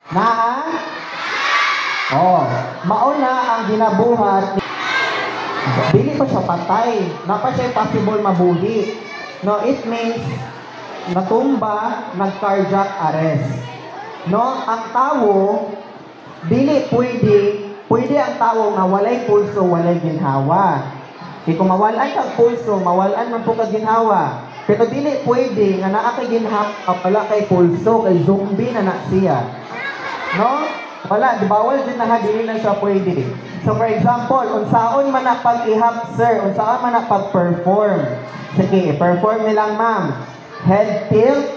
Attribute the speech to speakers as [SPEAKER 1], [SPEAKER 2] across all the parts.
[SPEAKER 1] Naa? Oh, mauna ang ginabuhat ni dili pa siya patay. Napa siya possible mabuhi. No, it means natumba, nag-cardiac arrest. No, ang tao dili pwede ang tao nga walay pulso, walay ginhawa. Kung mawalan kang pulso, mawalan man po ka ginhawa. Pero dili pwede nga naa kay ginhawa, wala kay pulso, kay zombie na siya. No? Wala, bawal din na dili na siya pwede. So for example, unsaon man na pag-ihap, sir, unsaon man na pag-perform. Sige, perform nilang ma'am. Head tilt,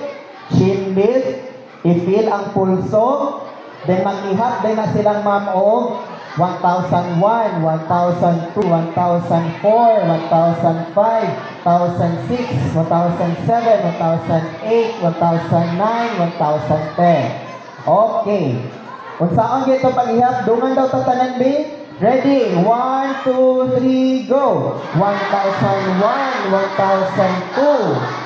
[SPEAKER 1] chin lift, i-feel ang pulso, then mag-ihap din na silang ma'am o 1001, 1002, 1004, 1005, 1006, 1007, 1008, 1009, 1010. Okay. Unsaon gito pag-ihap? Dungan daw tatanan bi? Ready? 1, 2, 3, go! 1001, 1002.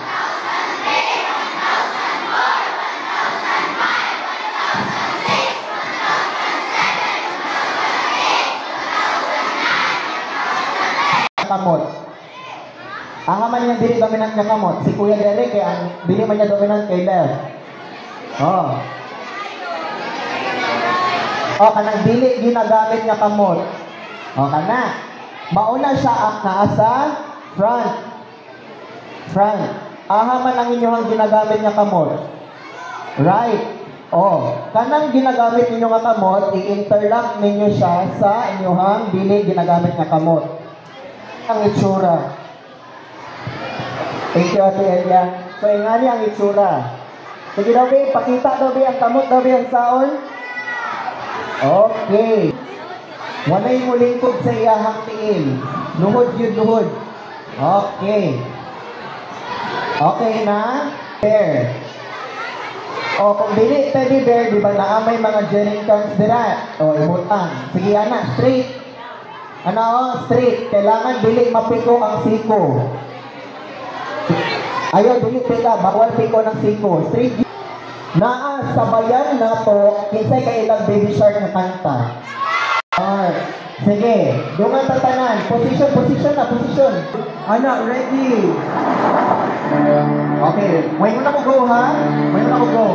[SPEAKER 1] Kamot. Ang man niya dili dominant niya kamot. Si Kuya Derek kay ang dili man niya dominant kay left. Oh. O, kanang dili ginagamit niya kamot. O, kana. Mauna siya ang naasa front. Front. Aha man ang inyong ginagamit niya kamot. Right. O, kanang ginagamit ninyo nga kamot, i-interlock ninyo siya sa inyong dili ginagamit niya kamot. Ang itsura. Thank you, Ate Elia. So, ingani ang itsura. Sige daw, babe. Pakita daw, babe. Ang kamot daw, babe. Ang saon. Okay. Walay mo lingkod sa iyahang tiil. Luhod yun, luhod. Okay. Okay na? Bear. O, kung dili teddy bear, di ba naamay mga jerrycans dira? O, imutang. Sige, anak. Straight. Ano? Straight. Kailangan dili mapiko ang siko. Ayaw, dili pila. Bawal piko ng siko. Straight. Naa sabayan na to kinsay kay ilang baby shark na kanta. Alright. Sige, dungan tatanan. Position na, position. Anak, ready. Okay, may muna ko go ha? May muna ko go.